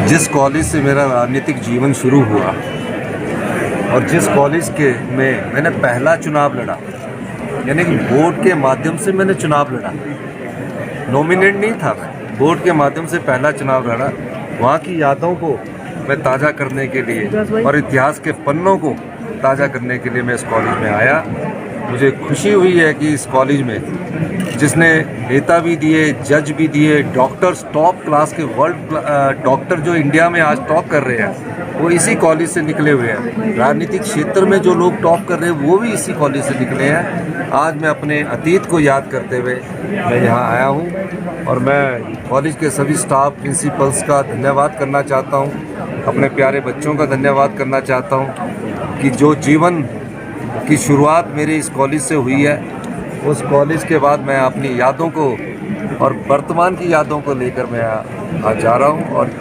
जिस कॉलेज से मेरा राजनीतिक जीवन शुरू हुआ और जिस कॉलेज के में मैंने पहला चुनाव लड़ा, यानी कि वोट के माध्यम से मैंने चुनाव लड़ा, नॉमिनेट नहीं था मैं, वोट के माध्यम से पहला चुनाव लड़ा। वहाँ की यादों को मैं ताज़ा करने के लिए और इतिहास के पन्नों को ताज़ा करने के लिए मैं इस कॉलेज में आया। मुझे खुशी हुई है कि इस कॉलेज में जिसने नेता भी दिए, जज भी दिए, डॉक्टर्स टॉप क्लास के वर्ल्ड डॉक्टर जो इंडिया में आज टॉप कर रहे हैं वो इसी कॉलेज से निकले हुए हैं। राजनीतिक क्षेत्र में जो लोग टॉप कर रहे हैं वो भी इसी कॉलेज से निकले हैं। आज मैं अपने अतीत को याद करते हुए मैं यहाँ आया हूँ और मैं कॉलेज के सभी स्टाफ, प्रिंसिपल्स का धन्यवाद करना चाहता हूँ, अपने प्यारे बच्चों का धन्यवाद करना चाहता हूँ कि जो जीवन की शुरुआत मेरे इस कॉलेज से हुई है, उस कॉलेज के बाद मैं अपनी यादों को और वर्तमान की यादों को लेकर मैं आज जा रहा हूँ और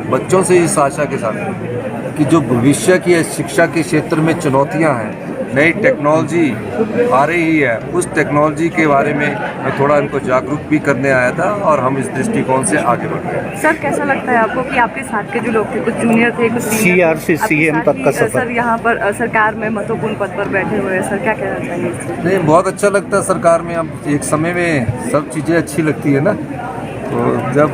बच्चों से इस आशा के साथ कि जो भविष्य की शिक्षा के क्षेत्र में चुनौतियाँ हैं, नई टेक्नोलॉजी आ रही है, उस टेक्नोलॉजी के बारे में मैं थोड़ा इनको जागरूक भी करने आया था और हम इस दृष्टिकोण से आगे बढ़ रहे हैं। सर, कैसा लगता है आपको कि आपके साथ के जो लोग थे, कुछ जूनियर थे, कुछ सीआर से सीएम तक का सफर, सर यहाँ पर सरकार में महत्वपूर्ण पद पर बैठे हुए हैं, सर क्या कहना चाहिए? नहीं, बहुत अच्छा लगता है सरकार में। अब एक समय में सब चीज़ें अच्छी लगती है ना, तो जब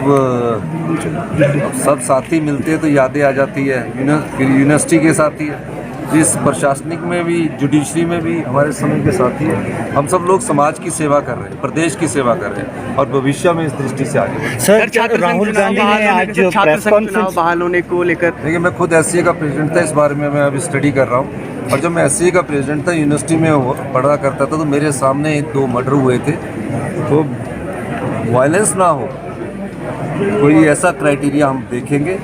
सब साथी मिलते हैं तो यादें आ जाती है। फिर यूनिवर्सिटी के साथी है, जिस प्रशासनिक में भी, जुडिशरी में भी हमारे समय के साथी है। हम सब लोग समाज की सेवा कर रहे हैं, प्रदेश की सेवा कर रहे हैं और भविष्य में इस दृष्टि से आगे बढ़ रहे हैं। सर, राहुल गांधी ने आज प्रेस कॉन्फ्रेंस बहाल होने को लेकर, देखिए, मैं खुद एससीए का प्रेसिडेंट था, इस बारे में मैं अभी स्टडी कर रहा हूँ। और जब मैं एससीए का प्रेसिडेंट था, यूनिवर्सिटी में पढ़ा करता था, तो मेरे सामने 2 मर्डर हुए थे। तो वायलेंस ना हो, कोई ऐसा क्राइटेरिया हम देखेंगे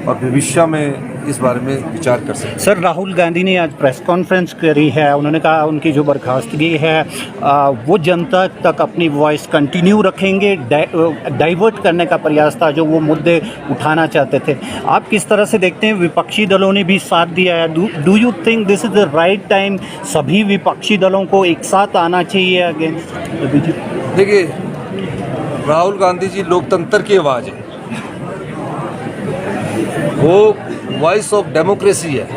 और भविष्य में इस बारे में विचार कर सकते हैं। सर, राहुल गांधी ने आज प्रेस कॉन्फ्रेंस करी है। उन्होंने कहा उनकी जो बर्खास्तगी है वो जनता तक अपनी वॉइस कंटिन्यू रखेंगे। डाइवर्ट करने का प्रयास था, जो वो मुद्दे उठाना चाहते थे। आप किस तरह से देखते हैं? विपक्षी दलों ने भी साथ दिया है। Do you think this is the right time? सभी विपक्षी दलों को एक साथ आना चाहिए अगेंस्ट बीजेपी? देखिए, राहुल गांधी जी लोकतंत्र की आवाज़ है, वो वॉइस ऑफ डेमोक्रेसी है।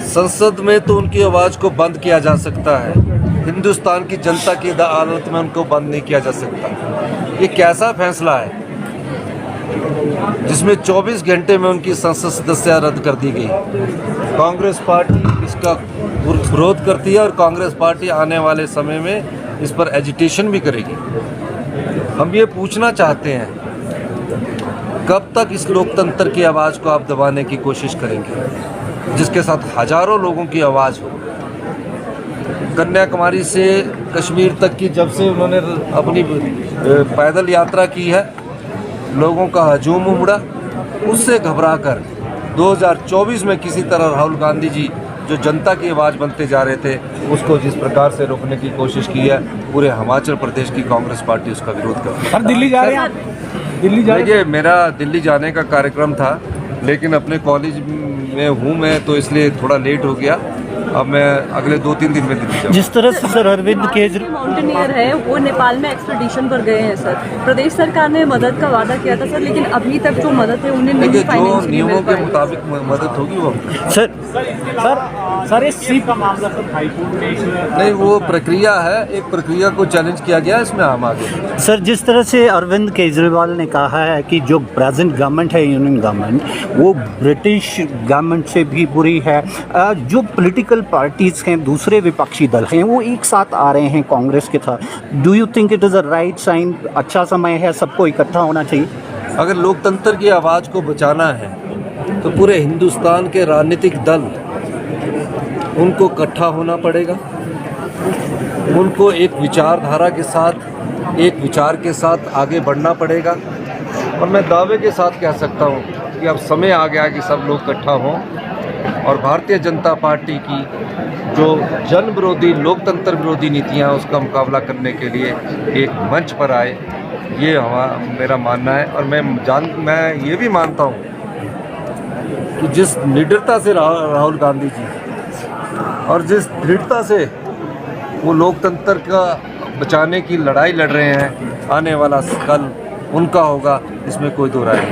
संसद में तो उनकी आवाज़ को बंद किया जा सकता है, हिंदुस्तान की जनता की अदालत में उनको बंद नहीं किया जा सकता। ये कैसा फैसला है जिसमें 24 घंटे में उनकी संसद सदस्यता रद्द कर दी गई। कांग्रेस पार्टी इसका विरोध करती है और कांग्रेस पार्टी आने वाले समय में इस पर एजिटेशन भी करेगी। हम ये पूछना चाहते हैं, कब तक इस लोकतंत्र की आवाज़ को आप दबाने की कोशिश करेंगे, जिसके साथ हजारों लोगों की आवाज़ हो। कन्याकुमारी से कश्मीर तक की जब से उन्होंने अपनी पैदल यात्रा की है, लोगों का हजूम उमड़ा, उससे घबरा कर 2024 में किसी तरह राहुल गांधी जी जो जनता की आवाज़ बनते जा रहे थे, उसको जिस प्रकार से रोकने की कोशिश की है, पूरे हिमाचल प्रदेश की कांग्रेस पार्टी उसका विरोध कर रही है। सर, दिल्ली जा रहे हैं? देखिए, मेरा दिल्ली जाने का कार्यक्रम था, लेकिन अपने कॉलेज में हूँ मैं, तो इसलिए थोड़ा लेट हो गया। अब मैं अगले 2-3 दिन में दिल्ली जाऊँ। जिस तरह से सर अरविंद केजरीवाल माउंटेनियर है, वो नेपाल में एक्सपेडिशन पर गए हैं सर। प्रदेश सरकार ने मदद का वादा किया था सर, लेकिन अभी तक जो मदद है उन्हें नहीं, जो नियमों के मुताबिक मदद होगी वो सर इस सीट का मामला सर हाईकोर्ट में नहीं, वो प्रक्रिया है, एक प्रक्रिया को चैलेंज किया गया, इसमें हम आगे। सर, जिस तरह से अरविंद केजरीवाल ने कहा है कि जो प्रेजेंट गवर्नमेंट है, यूनियन गवर्नमेंट, वो ब्रिटिश गवर्नमेंट से भी बुरी है। जो पॉलिटिकल पार्टीज हैं, दूसरे विपक्षी दल हैं, वो एक साथ आ रहे हैं कांग्रेस के साथ। Do you think it is a right sign? अच्छा समय है, सबको इकट्ठा होना चाहिए। अगर लोकतंत्र की आवाज़ को बचाना है तो पूरे हिंदुस्तान के राजनीतिक दल, उनको इकट्ठा होना पड़ेगा। उनको एक विचारधारा के साथ, एक विचार के साथ आगे बढ़ना पड़ेगा। और मैं दावे के साथ कह सकता हूँ कि अब समय आ गया कि सब लोग इकट्ठा हों और भारतीय जनता पार्टी की जो जन विरोधी, लोकतंत्र विरोधी नीतियाँ, उसका मुकाबला करने के लिए एक मंच पर आए। ये मेरा मानना है। और मैं ये भी मानता हूँ कि जिस निडरता से राहुल गांधी जी और जिस दृढ़ता से वो लोकतंत्र का बचाने की लड़ाई लड़ रहे हैं, आने वाला कल उनका होगा, इसमें कोई दो राय नहीं।